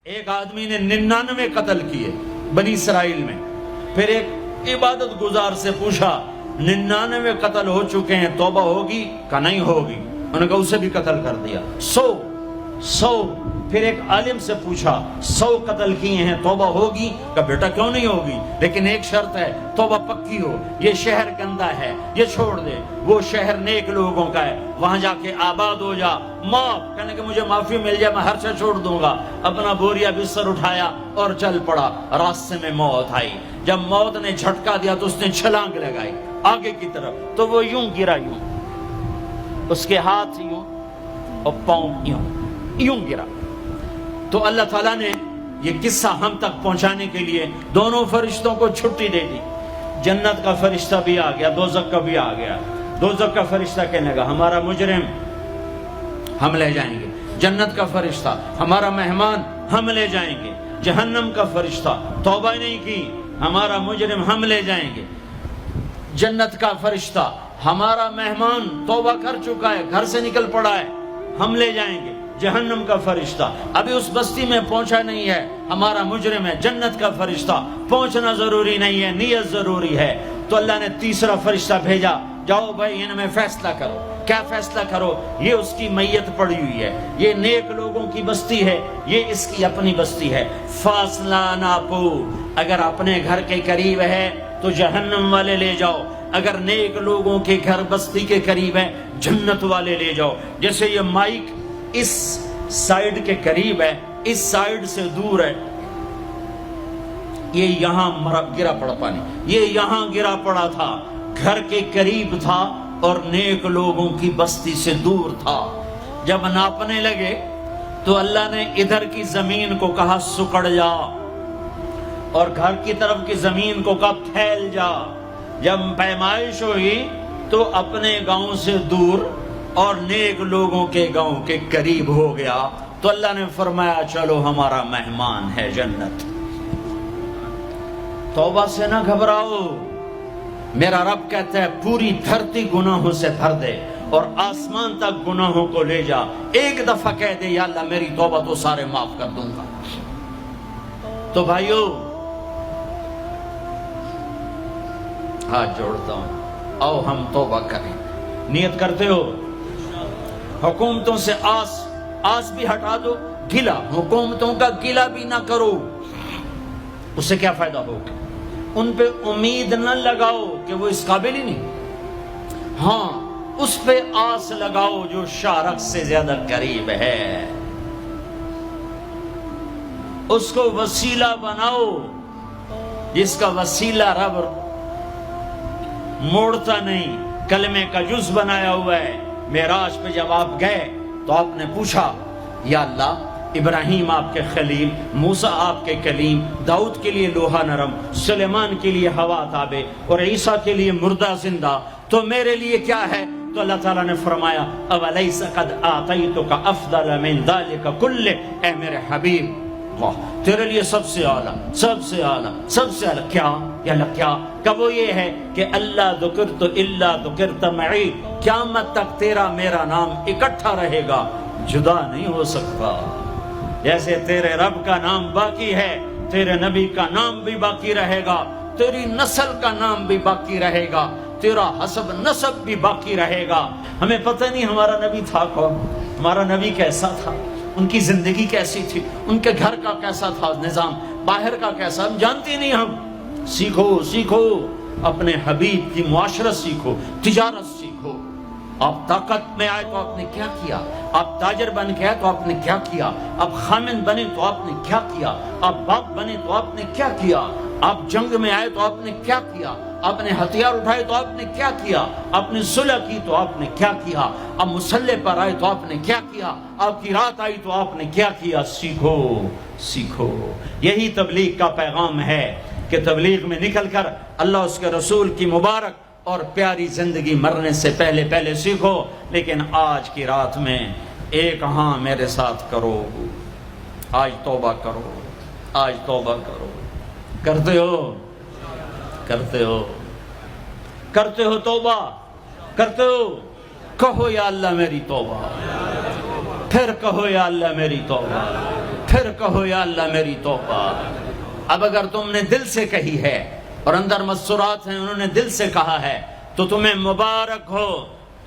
ایک آدمی نے 99 قتل کیے بنی اسرائیل میں. پھر ایک عبادت گزار سے پوچھا 99 قتل ہو چکے ہیں، توبہ ہوگی کہ نہیں ہوگی؟ انہوں نے کہا اسے بھی قتل کر دیا. 100. پھر ایک عالم سے پوچھا 100 قتل کیے ہیں، توبہ ہوگی؟ کہ بیٹا کیوں نہیں ہوگی، لیکن ایک شرط ہے، توبہ پکی ہو. یہ شہر گندا ہے، یہ چھوڑ دے. وہ شہر نیک لوگوں کا ہے، وہاں جا کے آباد ہو جا. معاف کہنے کہ مجھے معافی مل جائے میں ہر سے چھوڑ دوں گا. اپنا بوریا بستر اٹھایا اور چل پڑا. راستے میں موت آئی. جب موت نے جھٹکا دیا تو اس نے چھلانگ لگائی آگے کی طرف، تو وہ یوں گرا، یوں اس کے ہاتھ یوں اور پاؤں یوں گرا. تو اللہ تعالیٰ نے یہ قصہ ہم تک پہنچانے کے لیے دونوں فرشتوں کو چھٹی دے دی. جنت کا فرشتہ بھی آ گیا، دوزخ کا بھی آ گیا. دوزخ کا فرشتہ کہنے لگا ہمارا مجرم ہم لے جائیں گے. جنت کا فرشتہ ہمارا مہمان ہم لے جائیں گے. جہنم کا فرشتہ توبہ نہیں کی ہمارا مجرم ہم لے جائیں گے. جنت کا فرشتہ ہمارا مہمان توبہ کر چکا ہے، گھر سے نکل پڑا ہے، ہم لے جائیں گے. جہنم کا فرشتہ ابھی اس بستی میں پہنچا نہیں ہے، ہمارا مجرم ہے. جنت کا فرشتہ پہنچنا ضروری نہیں ہے، نیت ضروری ہے. تو اللہ نے تیسرا فرشتہ بھیجا، جاؤ بھائی ان میں فیصلہ کرو. کیا فیصلہ کرو؟ یہ اس کی میت پڑی ہوئی ہے، یہ نیک لوگوں کی بستی ہے، یہ اس کی اپنی بستی ہے. فاصلہ ناپو. اگر اپنے گھر کے قریب ہے تو جہنم والے لے جاؤ، اگر نیک لوگوں کے گھر بستی کے قریب ہے جنت والے لے جاؤ. جیسے یہ مائک اس سائیڈ کے قریب ہے، اس سائیڈ سے دور ہے. یہ یہاں گرا پڑا پانی، یہ یہاں گرا پڑا تھا، گھر کے قریب تھا اور نیک لوگوں کی بستی سے دور تھا. جب ناپنے لگے تو اللہ نے ادھر کی زمین کو کہا سکڑ جا، اور گھر کی طرف کی زمین کو کہا پھیل جا. جب پیمائش ہوئی تو اپنے گاؤں سے دور اور نیک لوگوں کے گاؤں کے قریب ہو گیا. تو اللہ نے فرمایا چلو ہمارا مہمان ہے جنت. توبہ سے نہ گھبراؤ. میرا رب کہتا ہے پوری دھرتی گناہوں سے بھر دے اور آسمان تک گناہوں کو لے جا. ایک دفعہ کہہ دے یا اللہ میری توبہ تو سارے معاف کر دوں گا. تو بھائیو ہاتھ جوڑتا ہوں، آؤ ہم توبہ کریں. نیت کرتے ہو؟ حکومتوں سے آس بھی ہٹا دو، گلا حکومتوں کا گلا بھی نہ کرو. اس سے کیا فائدہ ہوگا؟ ان پہ امید نہ لگاؤ کہ وہ اس قابل ہی نہیں. ہاں اس پہ آس لگاؤ جو شارق سے زیادہ قریب ہے. اس کو وسیلہ بناؤ جس کا وسیلہ رب موڑتا نہیں، کلمے کا جز بنایا ہوا ہے. معراج پہ جب آپ گئے تو آپ نے پوچھا یا اللہ ابراہیم آپ کے خلیل، موسیٰ آپ کے کلیم، داؤد کے لیے لوہا نرم، سلیمان کے لیے ہوا تابع اور عیسیٰ کے لیے مردہ زندہ، تو میرے لیے کیا ہے؟ تو اللہ تعالیٰ نے فرمایا اولیس قد آتیتک افضل من ذلک کلہ، اے میرے حبیب واہ تیرے لیے سب سے اعلیٰ، سب سے اعلیٰ، سب سے اعلیٰ کیا؟ یا اللہ کیا؟ کہ وہ یہ ہے کہ اللہ ذکرت الا ذکرت معی، قیامت تک تیرا میرا نام اکٹھا رہے گا، جدا نہیں ہو سکتا. جیسے تیرے رب کا نام باقی ہے، تیرے نبی کا نام بھی باقی رہے گا، تیری نسل کا نام بھی باقی رہے گا، تیرا حسب نسب بھی باقی رہے گا. ہمیں پتہ نہیں ہمارا نبی تھا کون، ہمارا نبی کیسا تھا، ان کی زندگی کیسی تھی، ان کے گھر کا کیسا تھا نظام، باہر کا کیسا، ہم جانتے نہیں. ہم سیکھو اپنے حبیب کی معاشرت سیکھو، تجارت سیکھو. آپ طاقت میں آئے تو آپ نے کیا کیا، آپ تاجر بن کے آئے تو آپ نے کیا کیا، آپ خامن بنے تو آپ نے کیا کیا، آپ باپ بنے تو آپ نے کیا کیا، آپ جنگ میں آئے تو آپ نے کیا کیا، آپ نے ہتھیار اٹھائے تو آپ نے کیا کیا، آپ نے صلح کی تو آپ نے کیا کیا، آپ مسلح پر آئے تو آپ نے کیا کیا، آپ کی رات آئی تو آپ نے کیا کیا. سیکھو. یہی تبلیغ کا پیغام ہے کہ تبلیغ میں نکل کر اللہ اس کے رسول کی مبارک اور پیاری زندگی مرنے سے پہلے سیکھو. لیکن آج کی رات میں ایک ہاں میرے ساتھ کرو، آج توبہ کرو، آج توبہ کرو. کرتے ہو توبہ، کرتے ہو؟ کہو یا اللہ میری توبہ، پھر کہو یا اللہ میری توبہ. پھر کہو یا اللہ میری توبہ۔ اب اگر تم نے دل سے کہی ہے اور اندر مسرات ہیں انہوں نے دل سے کہا ہے تو تمہیں مبارک ہو،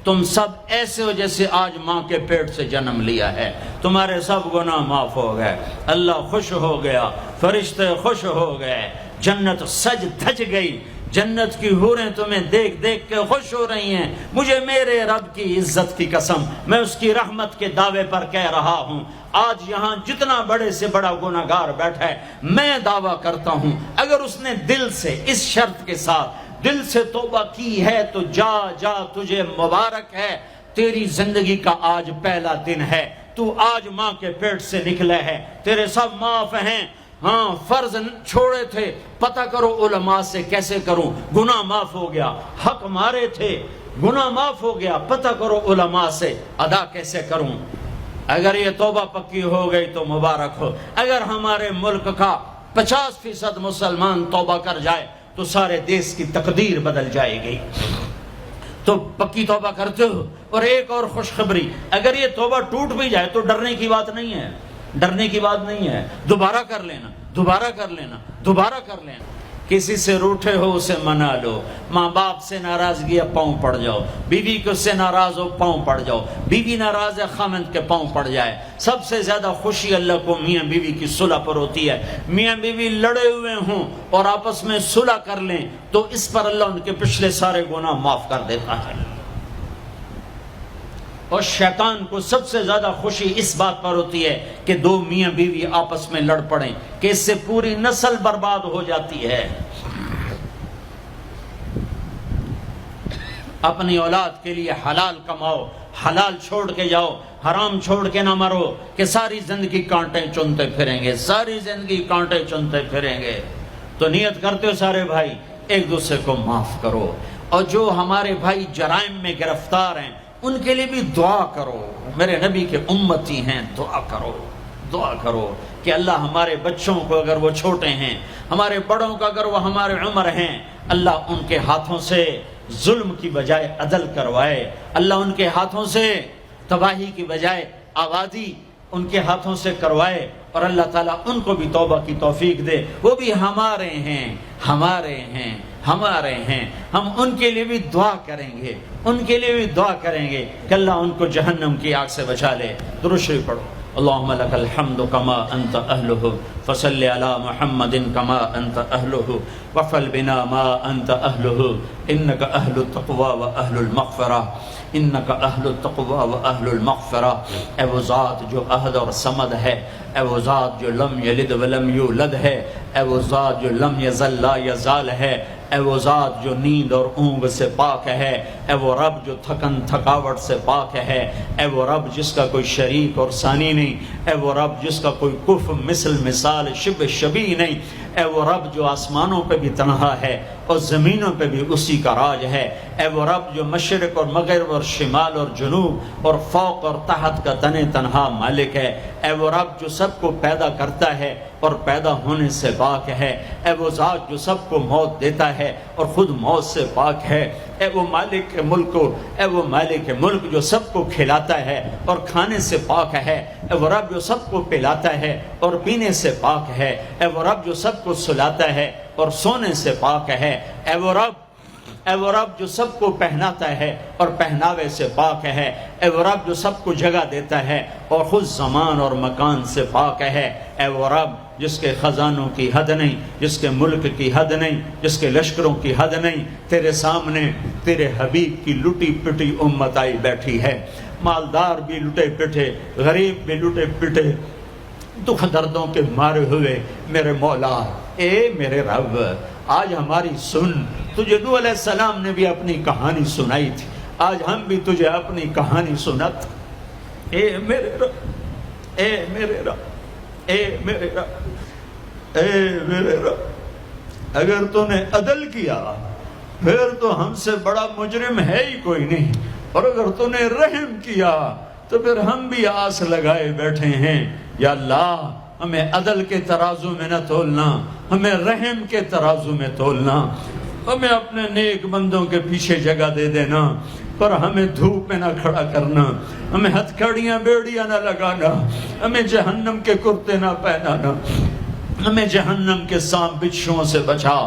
تم سب ایسے ہو جیسے آج ماں کے پیٹ سے جنم لیا ہے، تمہارے سب گناہ معاف ہو گئے، اللہ خوش ہو گیا، فرشتے خوش ہو گئے، جنت سج دھج گئی، جنت کی حوریں تمہیں دیکھ دیکھ کے خوش ہو رہی ہیں۔ مجھے میرے رب کی عزت کی قسم، میں اس کی رحمت کے دعوے پر کہہ رہا ہوں، آج یہاں جتنا بڑے سے بڑا گناہگار بیٹھا ہے، میں دعویٰ کرتا ہوں اگر اس نے دل سے اس شرط کے ساتھ دل سے توبہ کی ہے تو جا جا تجھے مبارک ہے، تیری زندگی کا آج پہلا دن ہے، تو آج ماں کے پیٹ سے نکلے ہے، تیرے سب معاف ہیں۔ ہاں فرض چھوڑے تھے، پتہ کرو علماء سے کیسے کروں، گناہ معاف ہو گیا، حق مارے تھے، گناہ معاف ہو گیا، پتہ کرو علماء سے ادا کیسے کروں۔ اگر یہ توبہ پکی ہو گئی تو مبارک ہو۔ اگر ہمارے ملک کا 50% مسلمان توبہ کر جائے تو سارے دیش کی تقدیر بدل جائے گی۔ تو پکی توبہ کرتے ہو۔ اور ایک اور خوشخبری، اگر یہ توبہ ٹوٹ بھی جائے تو ڈرنے کی بات نہیں ہے، ڈرنے کی بات نہیں ہے، دوبارہ کر لینا، دوبارہ کر لینا، دوبارہ کر لینا۔ کسی سے روٹھے ہو اسے منا لو، ماں باپ سے ناراضگی ہے پاؤں پڑ جاؤ، بیوی کو سے ناراض ہو پاؤں پڑ جاؤ، بیوی ناراض ہے خامند کے پاؤں پڑ جائے۔ سب سے زیادہ خوشی اللہ کو میاں بیوی کی صلح پر ہوتی ہے۔ میاں بیوی لڑے ہوئے ہوں اور آپس میں صلح کر لیں تو اس پر اللہ ان کے پچھلے سارے گناہ معاف کر دیتا ہے۔ اور شیطان کو سب سے زیادہ خوشی اس بات پر ہوتی ہے کہ دو میاں بیوی آپس میں لڑ پڑیں، کہ اس سے پوری نسل برباد ہو جاتی ہے۔ اپنی اولاد کے لیے حلال کماؤ، حلال چھوڑ کے جاؤ، حرام چھوڑ کے نہ مرو کہ ساری زندگی کانٹے چنتے پھریں گے، ساری زندگی کانٹے چنتے پھریں گے۔ تو نیت کرتے ہو سارے بھائی ایک دوسرے کو معاف کرو، اور جو ہمارے بھائی جرائم میں گرفتار ہیں ان کے لیے بھی دعا کرو، میرے نبی کے امتی ہیں، دعا کرو، دعا کرو کہ اللہ ہمارے بچوں کو اگر وہ چھوٹے ہیں، ہمارے بڑوں کو اگر وہ ہمارے عمر ہیں، اللہ ان کے ہاتھوں سے ظلم کی بجائے عدل کروائے، اللہ ان کے ہاتھوں سے تباہی کی بجائے آبادی ان کے ہاتھوں سے کروائے، اور اللہ تعالیٰ ان کو بھی توبہ کی توفیق دے۔ وہ بھی ہمارے ہیں، ہمارے ہیں، ہمارے ہیں، ہم ان کے لیے بھی دعا کریں گے، ان کے لیے بھی دعا کریں گے کہ اللہ ان کو جہنم کی آگ سے بچا لے۔ درود شریف پڑھو۔ اللہم لک الحمد کما انت اہلہ فصل علی محمد کما انت اہلہ وفعل بنا ما انت اہلہ انک اہل التقوی و اہل المغفرہ، انک اہل التقوی و اہل المغفرہ۔ اے وہ ذات جو احد اور صمد ہے، اے وہ ذات جو لم یلد ولم یولد ہے، اے وہ ذات جو لم یزل لا یزال ہے، اے وہ ذات جو نیند اور اونگ سے پاک ہے، اے وہ رب جو تھکن تھکاوٹ سے پاک ہے، اے وہ رب جس کا کوئی شریک اور ثانی نہیں، اے وہ رب جس کا کوئی کف مثل مثال شبہ شبیہ نہیں، اے وہ رب جو آسمانوں پہ بھی تنہا ہے اور زمینوں پہ بھی اسی کا راج ہے، اے وہ رب جو مشرق اور مغرب اور شمال اور جنوب اور فوق اور تحت کا تنہا مالک ہے، اے وہ رب جو سب کو پیدا کرتا ہے اور پیدا ہونے سے پاک ہے، اے وہ ذات جو سب کو موت دیتا ہے اور خود موت سے پاک ہے، اے وہ مالک ملک، اے وہ مالک ملک جو سب کو کھلاتا ہے اور کھانے سے پاک ہے، اے وہ رب جو سب کو پلاتا ہے اور پینے سے پاک ہے، اے وہ رب جو سب کو سلاتا ہے اور سونے سے پاک ہے، اے وہ رب جو سب کو پہناتا ہے اور پہناوے سے پاک ہے، اے وہ رب جو سب کو جگہ دیتا ہے اور خود زمان اور مکان سے پاک ہے، اے وہ رب جس کے خزانوں کی حد نہیں، جس کے ملک کی حد نہیں، جس کے لشکروں کی حد نہیں، تیرے سامنے تیرے حبیب کی لٹی پٹی امت آئی بیٹھی ہے، مالدار بھی لٹے پٹے، غریب بھی لٹے پٹے، دکھ دردوں کے مارے ہوئے میرے مولا، اے میرے رب آج ہماری سن۔ تجھے نوح علیہ السلام نے بھی اپنی کہانی سنائی تھی، آج ہم بھی تجھے اپنی کہانی سنات۔ اے میرے رب، اے میرے رب، اے میرے رب، اے میرے رب، اگر تو نے عدل کیا پھر تو ہم سے بڑا مجرم ہے ہی کوئی نہیں، اور اگر تو نے رحم کیا تو پھر ہم بھی آس لگائے بیٹھے ہیں۔ یا اللہ ہمیں عدل کے ترازو میں نہ تولنا، ہمیں رحم کے ترازو میں تولنا، ہمیں اپنے نیک بندوں کے پیچھے جگہ دے دینا، پر ہمیں دھوپ میں نہ کھڑا کرنا، ہمیں ہتھکڑیاں بیڑیاں نہ لگانا، ہمیں جہنم کے کرتے نہ پہنانا، ہمیں جہنم کے سانپ بچھوؤں سے بچا،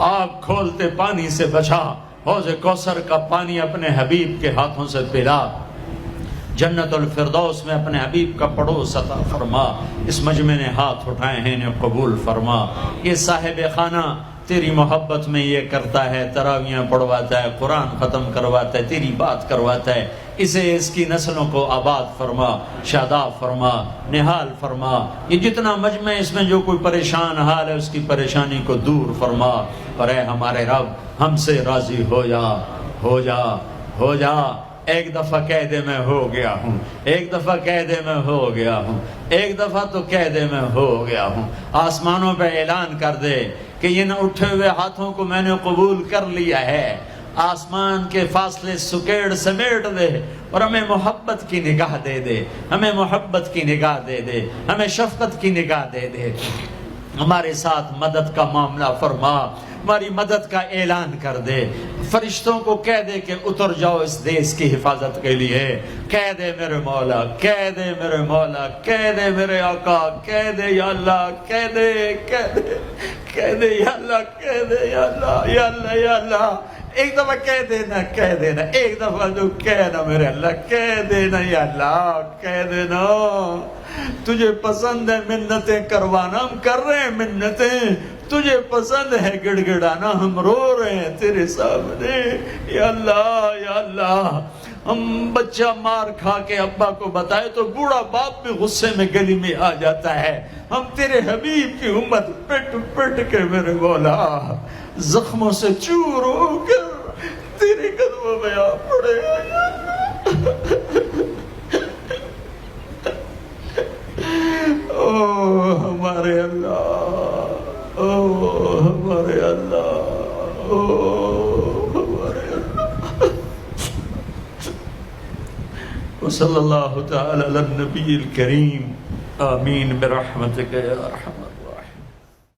آگ کھولتے پانی سے بچا، حوض کوثر کا پانی اپنے حبیب کے ہاتھوں سے پلا، جنت الفردوس میں اپنے حبیب کا پڑوس عطا فرما، اس مجمع نے ہاتھ اٹھائے ہیں انہیں قبول فرما۔ یہ صاحب خانہ تیری محبت میں یہ کرتا ہے، تراویاں پڑھواتا ہے، قرآن ختم کرواتا ہے، تیری بات کرواتا ہے، اسے اس کی نسلوں کو آباد فرما، شاداب فرما، نہال فرما۔ یہ جتنا مجمع اس میں جو کوئی پریشان حال ہے اس کی پریشانی کو دور فرما، اور اے ہمارے رب ہم سے راضی ہو جا، ہو جا، ہو جا۔ ایک دفعہ کہہ دے میں ہو گیا ہوں، ایک دفعہ کہہ دے میں ہو گیا ہوں، ایک دفعہ تو کہہ دے میں ہو گیا ہوں۔ آسمانوں پہ اعلان کر دے کہ یہ نہ اٹھے ہوئے ہاتھوں کو میں نے قبول کر لیا ہے، آسمان کے فاصلے سکیڑ سمیٹ دے اور ہمیں محبت کی نگاہ دے دے، ہمیں محبت کی نگاہ دے دے، ہمیں شفقت کی نگاہ دے دے، ہمارے ساتھ مدد کا معاملہ فرما، ہماری مدد کا اعلان کر دے، فرشتوں کو کہہ دے کہ اتر جاؤ اس دیس کی حفاظت کے لیے، کہہ دے میرے مولا، کہہ دے میرے مولا، کہہ دے میرے آقا، کہہ دے یا اللہ، کہہ دے، کہہ دے، کہہ دے یا اللہ، کہہ دے یا اللہ، یا اللہ، یا اللہ۔ ایک دفعہ کہہ دینا، کہہ دینا، ایک دفعہ جو کہنا میرے اللہ، کہہ دینا یا اللہ، کہہ دینا۔ تجھے پسند ہے منتیں کروانا، ہم کر رہے ہیں منتیں، تجھے پسند ہے گڑ گڑانا، ہم رو رہے ہیں تیرے سامنے، یا اللہ، یا اللہ۔ ہم بچہ مار کھا کے ابا کو بتائے تو بوڑھا باپ بھی غصے میں گلی میں آ جاتا ہے، ہم تیرے حبیب کی امت پٹ پٹ کے میرے مولا زخموں سے چور ہو کر تیرے قدموں میں آ پڑے۔ او ہمارے اللہ، او ہمارے اللہ، او ہمارے اللہ۔ وصلی اللہ تعالی علی النبی الکریم، آمین برحمتک یا ارحم۔